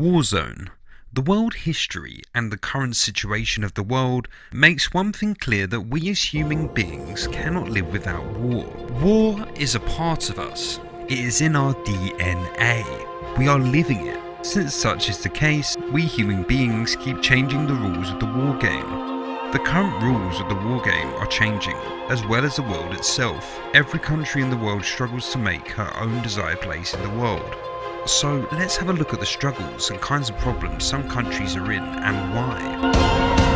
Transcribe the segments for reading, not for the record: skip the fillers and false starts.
War zone. The world history and the current situation of the world makes one thing clear, that we as human beings cannot live without war. War is a part of us. It is in our DNA. We are living it. Since such is the case, we human beings keep changing the rules of the war game. The current rules of the war game are changing, as well as the world itself. Every country in the world struggles to make her own desired place in the world. So let's have a look at the struggles and kinds of problems some countries are in and why.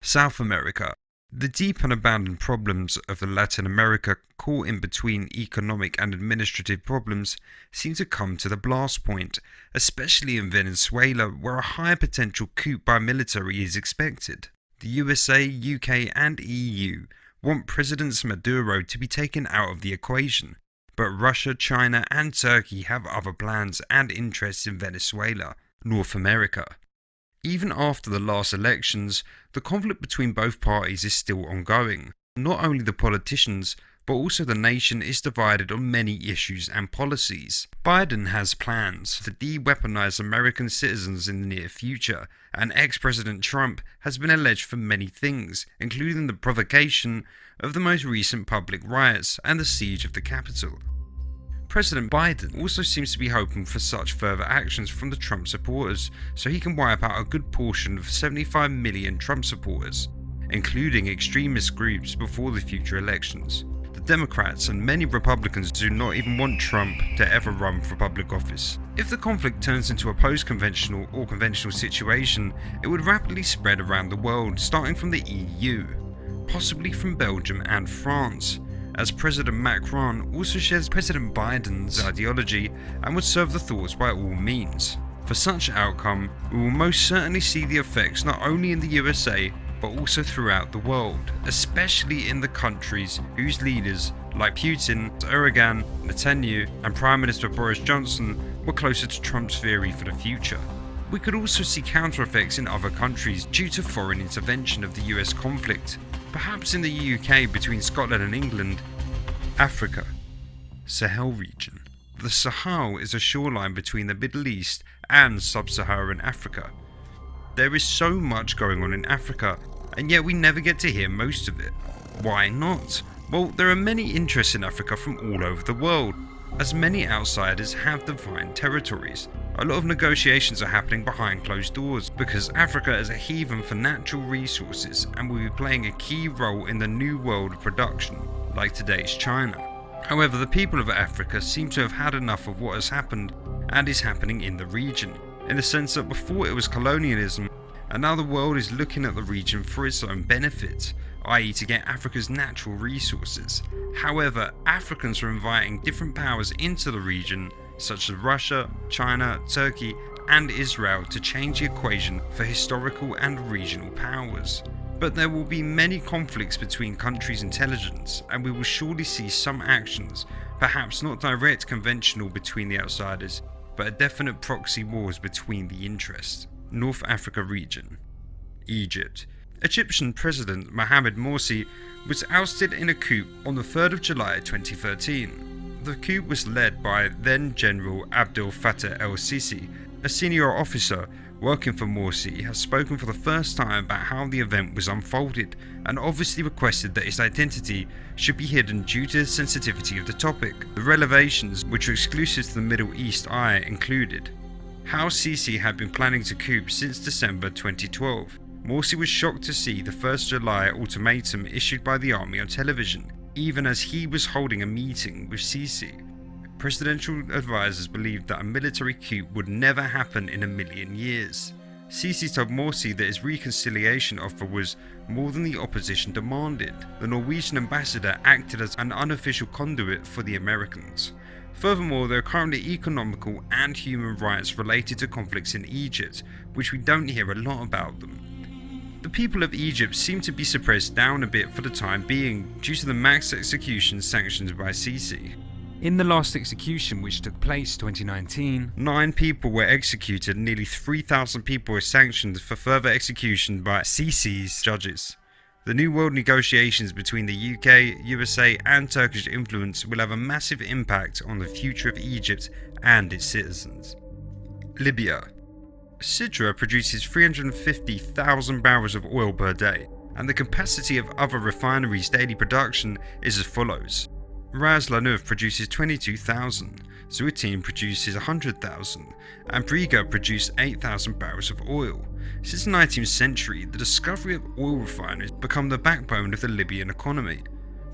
South America. The deep and abandoned problems of the Latin America, caught in between economic and administrative problems, seem to come to the blast point, especially in Venezuela, where a high potential coup by military is expected. The USA, UK and EU want President Maduro to be taken out of the equation, but Russia, China and Turkey have other plans and interests in Venezuela, North America. Even after the last elections, the conflict between both parties is still ongoing. Not only the politicians, but also the nation is divided on many issues and policies. Biden has plans to de-weaponize American citizens in the near future, and ex-President Trump has been alleged for many things, including the provocation of the most recent public riots and the siege of the Capitol. President Biden also seems to be hoping for such further actions from the Trump supporters, so he can wipe out a good portion of 75 million Trump supporters, including extremist groups, before the future elections. The Democrats and many Republicans do not even want Trump to ever run for public office. If the conflict turns into a post-conventional or conventional situation, it would rapidly spread around the world, starting from the EU, possibly from Belgium and France, as President Macron also shares President Biden's ideology and would serve the thoughts by all means. For such outcome, we will most certainly see the effects not only in the USA, but also throughout the world, especially in the countries whose leaders like Putin, Erdogan, Netanyahu and Prime Minister Boris Johnson were closer to Trump's theory for the future. We could also see counter effects in other countries due to foreign intervention of the US conflict, perhaps in the UK between Scotland and England. Africa. Sahel region. The Sahel is a shoreline between the Middle East and sub-Saharan Africa. There is so much going on in Africa, and yet we never get to hear most of it. Why not? Well, there are many interests in Africa from all over the world, as many outsiders have defined territories. A lot of negotiations are happening behind closed doors, because Africa is a haven for natural resources and will be playing a key role in the new world of production, like today's China. However, the people of Africa seem to have had enough of what has happened and is happening in the region, in the sense that before it was colonialism, and now the world is looking at the region for its own benefit, i.e. to get Africa's natural resources. However, Africans are inviting different powers into the region, such as Russia, China, Turkey and Israel, to change the equation for historical and regional powers. But there will be many conflicts between countries' intelligence, and we will surely see some actions, perhaps not direct conventional between the outsiders, but a definite proxy wars between the interests. North Africa region. Egypt. Egyptian President Mohamed Morsi was ousted in a coup on the 3rd of July 2013. The coup was led by then General Abdel Fattah el-Sisi. A senior officer working for Morsi has spoken for the first time about how the event was unfolded, and obviously requested that his identity should be hidden due to the sensitivity of the topic. The revelations, which are exclusive to the Middle East Eye, included how Sisi had been planning to coup since December 2012. Morsi was shocked to see the 1st July ultimatum issued by the army on television, even as he was holding a meeting with Sisi. Presidential advisors believed that a military coup would never happen in a million years. Sisi told Morsi that his reconciliation offer was more than the opposition demanded. The Norwegian ambassador acted as an unofficial conduit for the Americans. Furthermore, there are currently economical and human rights related to conflicts in Egypt, which we don't hear a lot about them. The people of Egypt seem to be suppressed down a bit for the time being due to the mass execution sanctioned by Sisi. In the last execution, which took place 2019, 9 people were executed and nearly 3,000 people were sanctioned for further execution by Sisi's judges. The New World negotiations between the UK, USA and Turkish influence will have a massive impact on the future of Egypt and its citizens. Libya. Sidra produces 350,000 barrels of oil per day, and the capacity of other refineries' daily production is as follows. Ras Lanuf produces 22,000, Zuitin produces 100,000, and Briga produce 8,000 barrels of oil. Since the 19th century, the discovery of oil refineries become the backbone of the Libyan economy.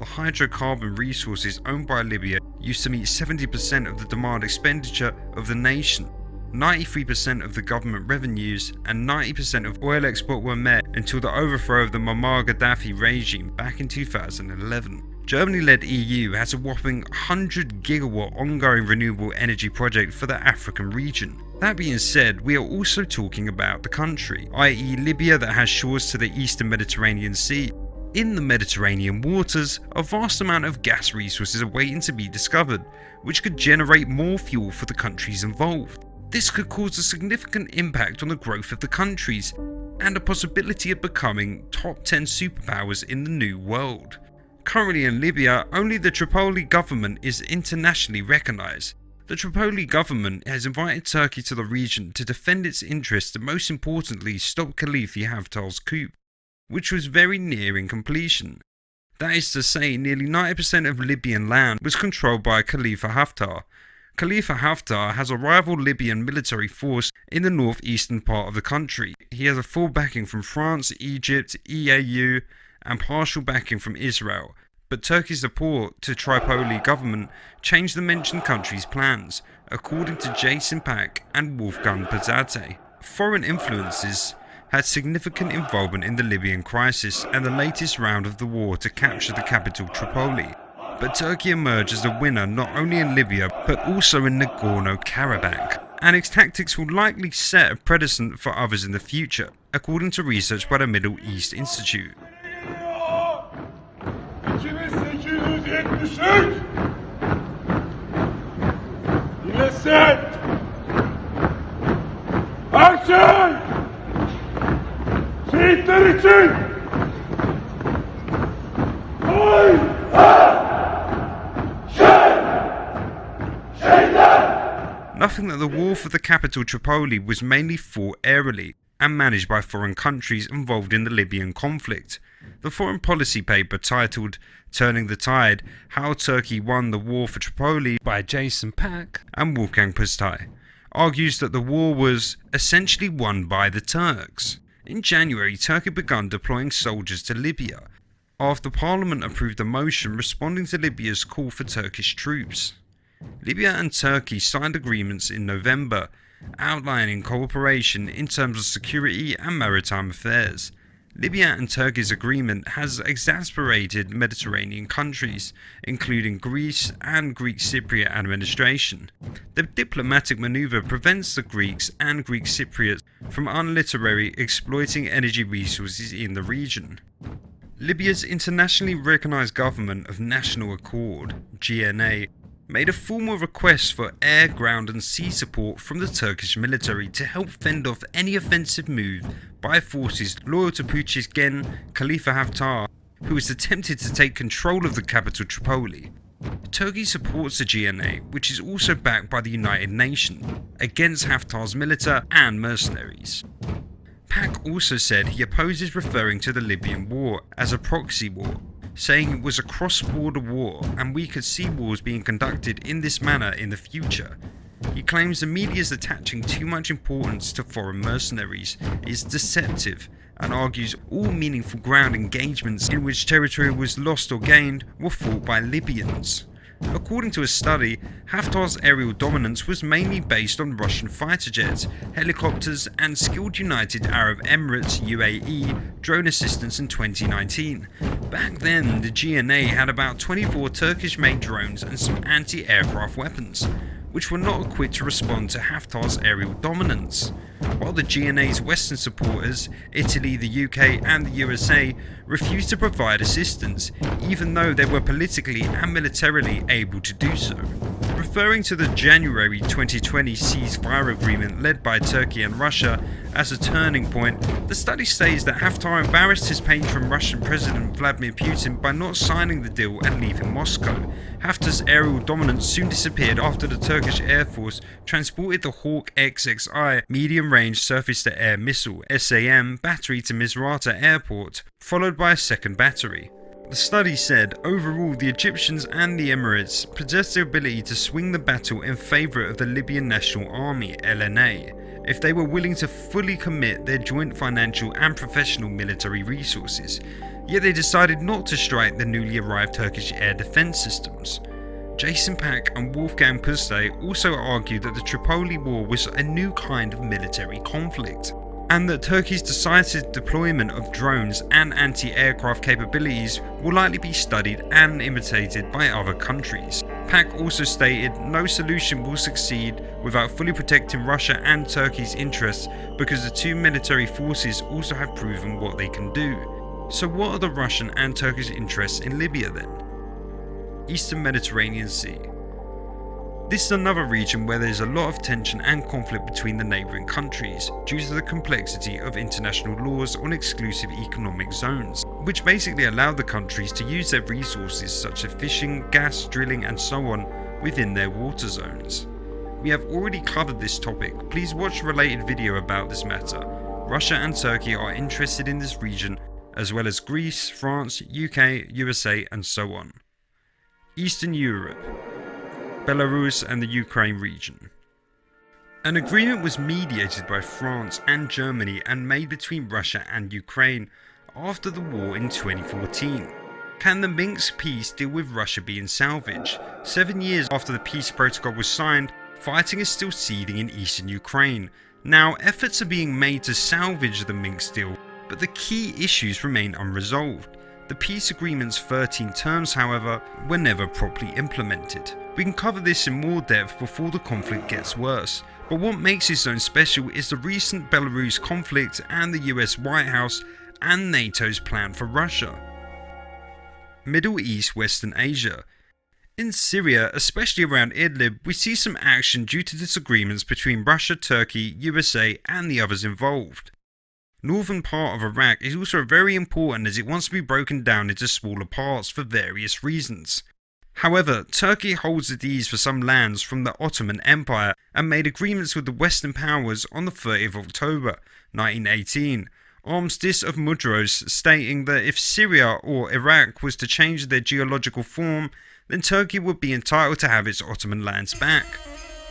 The hydrocarbon resources owned by Libya used to meet 70% of the demand expenditure of the nation. 93% of the government revenues and 90% of oil export were met until the overthrow of the Muammar Gaddafi regime back in 2011. Germany-led EU has a whopping 100 gigawatt ongoing renewable energy project for the African region. That being said, we are also talking about the country, i.e. Libya, that has shores to the eastern Mediterranean Sea. In the Mediterranean waters, a vast amount of gas resources are waiting to be discovered, which could generate more fuel for the countries involved. This could cause a significant impact on the growth of the countries, and a possibility of becoming top 10 superpowers in the new world. Currently in Libya, only the Tripoli government is internationally recognised. The Tripoli government has invited Turkey to the region to defend its interests and most importantly stop Khalifa Haftar's coup, which was very nearing completion. That is to say, nearly 90% of Libyan land was controlled by Khalifa Haftar. Khalifa Haftar has a rival Libyan military force in the northeastern part of the country. He has a full backing from France, Egypt, EAU, and partial backing from Israel, but Turkey's support to Tripoli government changed the mentioned country's plans, according to Jason Pak and Wolfgang Pezzate. Foreign influences had significant involvement in the Libyan crisis and the latest round of the war to capture the capital Tripoli. But Turkey emerged as a winner not only in Libya but also in Nagorno-Karabakh, and its tactics will likely set a precedent for others in the future, according to research by the Middle East Institute. 2873 Dinlesin Action Şehitler için Hay Nothing that the war for the capital Tripoli was mainly fought airily and managed by foreign countries involved in the Libyan conflict. The foreign policy paper titled Turning the Tide, How Turkey Won the War for Tripoli by Jason Pak and Wolfgang Pezzate argues that the war was essentially won by the Turks. In January, Turkey began deploying soldiers to Libya after Parliament approved a motion responding to Libya's call for Turkish troops. Libya and Turkey signed agreements in November outlining cooperation in terms of security and maritime affairs. Libya and Turkey's agreement has exasperated Mediterranean countries, including Greece and Greek Cypriot administration. The diplomatic maneuver prevents the Greeks and Greek Cypriots from unilaterally exploiting energy resources in the region. Libya's internationally recognized Government of National Accord, GNA, made a formal request for air, ground and sea support from the Turkish military to help fend off any offensive move by forces loyal to Putin's Gen Khalifa Haftar, who has attempted to take control of the capital Tripoli. Turkey supports the GNA, which is also backed by the United Nations, against Haftar's militia and mercenaries. Pak also said he opposes referring to the Libyan war as a proxy war, saying it was a cross-border war and we could see wars being conducted in this manner in the future. He claims the media is attaching too much importance to foreign mercenaries, is deceptive, and argues all meaningful ground engagements in which territory was lost or gained were fought by Libyans. According to a study, Haftar's aerial dominance was mainly based on Russian fighter jets, helicopters, and skilled United Arab Emirates (UAE) drone assistance in 2019. Back then, the GNA had about 24 Turkish-made drones and some anti-aircraft weapons, which were not equipped to respond to Haftar's aerial dominance. While the GNA's Western supporters, Italy, the UK and the USA, refused to provide assistance, even though they were politically and militarily able to do so. Referring to the January 2020 ceasefire agreement led by Turkey and Russia as a turning point, the study states that Haftar embarrassed his patron Russian President Vladimir Putin by not signing the deal and leaving Moscow. Haftar's aerial dominance soon disappeared after the Turkish Air Force transported the Hawk XXI medium-range surface-to-air missile (SAM) battery to Misrata Airport, followed by a second battery. The study said, overall, the Egyptians and the Emirates possessed the ability to swing the battle in favour of the Libyan National Army (LNA) if they were willing to fully commit their joint financial and professional military resources, yet they decided not to strike the newly arrived Turkish air defence systems. Jason Pak and Wolfgang Puste also argued that the Tripoli War was a new kind of military conflict, and that Turkey's decisive deployment of drones and anti-aircraft capabilities will likely be studied and imitated by other countries. Pak also stated no solution will succeed without fully protecting Russia and Turkey's interests, because the two military forces also have proven what they can do. So what are the Russian and Turkish interests in Libya then? Eastern Mediterranean Sea. This is another region where there is a lot of tension and conflict between the neighbouring countries due to the complexity of international laws on exclusive economic zones, which basically allow the countries to use their resources such as fishing, gas, drilling and so on within their water zones. We have already covered this topic, please watch a related video about this matter. Russia and Turkey are interested in this region, as well as Greece, France, UK, USA and so on. Eastern Europe, Belarus and the Ukraine region. An agreement was mediated by France and Germany and made between Russia and Ukraine after the war in 2014. Can the Minsk peace deal with Russia being salvaged? 7 years after the peace protocol was signed, fighting is still seething in eastern Ukraine. Now, efforts are being made to salvage the Minsk deal, but the key issues remain unresolved. The peace agreement's 13 terms, however, were never properly implemented. We can cover this in more depth before the conflict gets worse, but what makes this zone special is the recent Belarus conflict and the US White House and NATO's plan for Russia. Middle East, Western Asia. In Syria, especially around Idlib, we see some action due to disagreements between Russia, Turkey, USA and the others involved. Northern part of Iraq is also very important as it wants to be broken down into smaller parts for various reasons. However, Turkey holds the deeds for some lands from the Ottoman Empire and made agreements with the Western powers on the 30th of October 1918, Armistice of Mudros, stating that if Syria or Iraq was to change their geological form, then Turkey would be entitled to have its Ottoman lands back.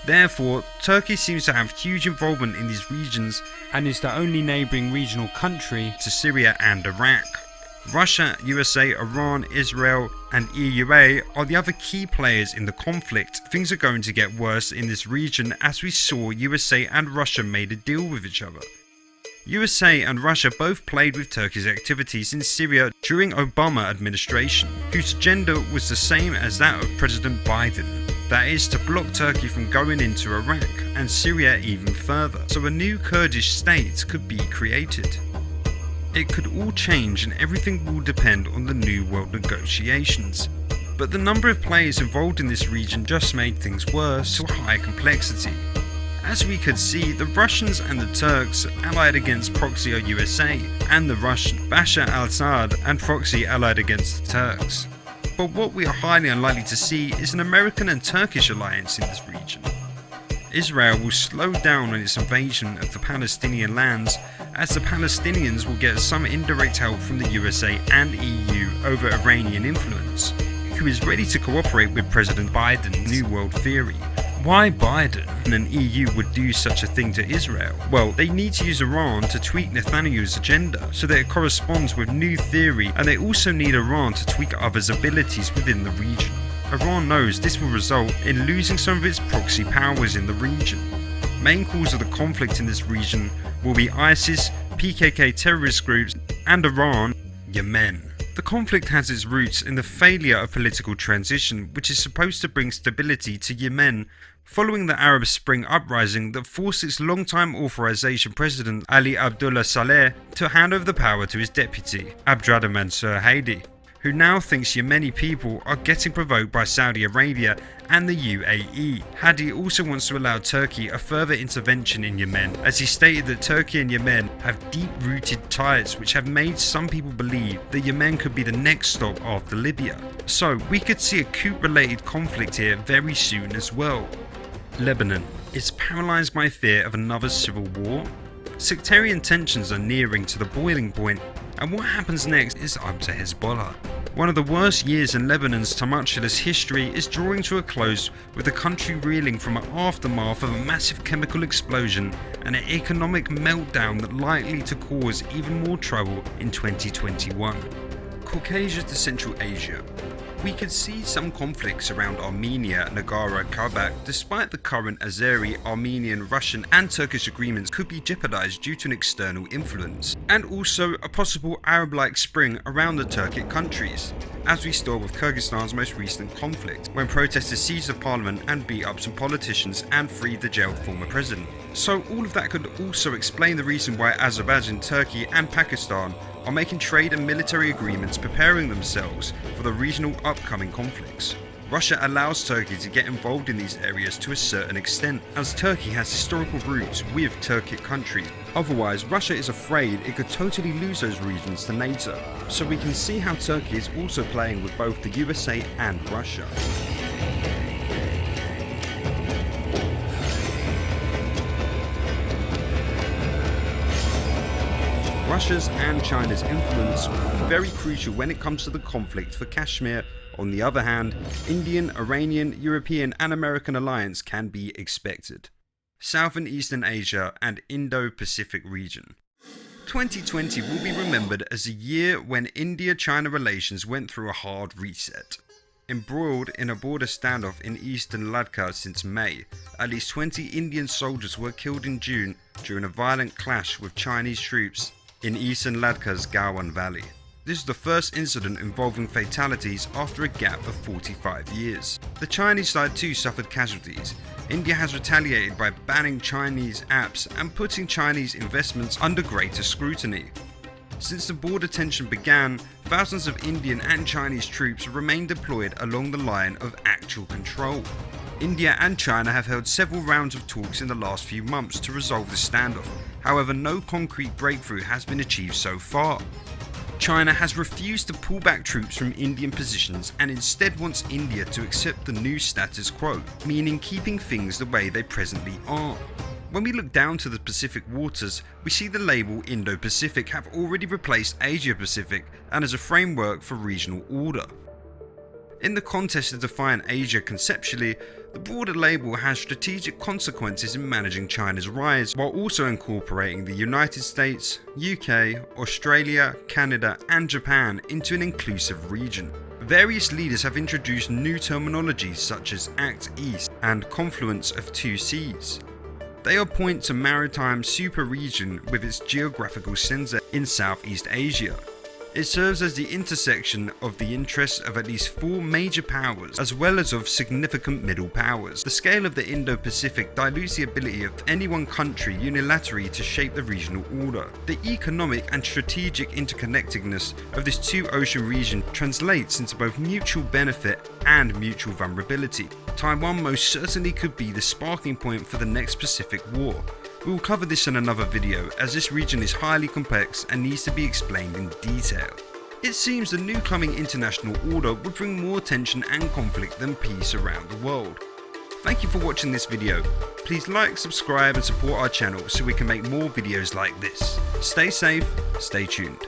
Therefore, Turkey seems to have huge involvement in these regions and is the only neighbouring regional country to Syria and Iraq. Russia, USA, Iran, Israel and EUA are the other key players in the conflict. Things are going to get worse in this region as we saw USA and Russia made a deal with each other. USA and Russia both played with Turkey's activities in Syria during Obama administration, whose agenda was the same as that of President Biden. That is, to block Turkey from going into Iraq and Syria even further, so a new Kurdish state could be created. It could all change and everything will depend on the New World negotiations. But the number of players involved in this region just made things worse to a higher complexity. As we could see, the Russians and the Turks allied against Proxy USA, and the Russian Bashar al-Assad and Proxy allied against the Turks. But what we are highly unlikely to see is an American and Turkish alliance in this region. Israel will slow down on its invasion of the Palestinian lands, as the Palestinians will get some indirect help from the USA and EU over Iranian influence, who is ready to cooperate with President Biden's New World theory. Why Biden and EU would do such a thing to Israel? Well, they need to use Iran to tweak Netanyahu's agenda so that it corresponds with new theory, and they also need Iran to tweak others' abilities within the region. Iran knows this will result in losing some of its proxy powers in the region. Main cause of the conflict in this region will be ISIS, PKK terrorist groups, and Iran, Yemen. The conflict has its roots in the failure of political transition, which is supposed to bring stability to Yemen following the Arab Spring uprising that forced its long-time authorization president Ali Abdullah Saleh to hand over the power to his deputy, Abdrada Mansour Hadi, who now thinks Yemeni people are getting provoked by Saudi Arabia and the UAE. Hadi also wants to allow Turkey a further intervention in Yemen, as he stated that Turkey and Yemen have deep-rooted ties which have made some people believe that Yemen could be the next stop after Libya. So we could see a coup-related conflict here very soon as well. Lebanon is paralysed by fear of another civil war. Sectarian tensions are nearing to the boiling point, and what happens next is up to Hezbollah. One of the worst years in Lebanon's tumultuous history is drawing to a close, with the country reeling from an aftermath of a massive chemical explosion and an economic meltdown that likely to cause even more trouble in 2021. Caucasia to Central Asia. We could see some conflicts around Armenia, Nagorno-Karabakh, despite the current Azeri, Armenian, Russian and Turkish agreements could be jeopardized due to an external influence, and also a possible Arab-like spring around the Turkic countries, as we saw with Kyrgyzstan's most recent conflict, when protesters seized the parliament and beat up some politicians and freed the jailed former president. So all of that could also explain the reason why Azerbaijan, Turkey and Pakistan are making trade and military agreements, preparing themselves for the regional upcoming conflicts. Russia allows Turkey to get involved in these areas to a certain extent, as Turkey has historical roots with Turkic countries. Otherwise, Russia is afraid it could totally lose those regions to NATO. So we can see how Turkey is also playing with both the USA and Russia. Russia's and China's influence will be very crucial when it comes to the conflict for Kashmir. On the other hand, Indian, Iranian, European and American alliance can be expected. South and Eastern Asia and Indo-Pacific region. 2020 will be remembered as a year when India-China relations went through a hard reset. Embroiled in a border standoff in eastern Ladakh since May, at least 20 Indian soldiers were killed in June during a violent clash with Chinese troops in eastern Ladakh's Galwan Valley. This is the first incident involving fatalities after a gap of 45 years. The Chinese side too suffered casualties. India has retaliated by banning Chinese apps and putting Chinese investments under greater scrutiny. Since the border tension began, thousands of Indian and Chinese troops remain deployed along the line of actual control. India and China have held several rounds of talks in the last few months to resolve the standoff. However, no concrete breakthrough has been achieved so far. China has refused to pull back troops from Indian positions and instead wants India to accept the new status quo, meaning keeping things the way they presently are. When we look down to the Pacific waters, we see the label Indo-Pacific have already replaced Asia-Pacific and as a framework for regional order. In the contest to define Asia conceptually, the broader label has strategic consequences in managing China's rise, while also incorporating the United States, UK, Australia, Canada and Japan into an inclusive region. Various leaders have introduced new terminologies such as Act East and Confluence of Two Seas. They all point to maritime super-region with its geographical centre in Southeast Asia. It serves as the intersection of the interests of at least 4 major powers, as well as of significant middle powers. The scale of the Indo-Pacific dilutes the ability of any one country unilaterally to shape the regional order. The economic and strategic interconnectedness of this two-ocean region translates into both mutual benefit and mutual vulnerability. Taiwan most certainly could be the sparking point for the next Pacific War. We will cover this in another video, as this region is highly complex and needs to be explained in detail. It seems the new coming international order would bring more tension and conflict than peace around the world. Thank you for watching this video. Please like, subscribe and support our channel so we can make more videos like this. Stay safe, stay tuned.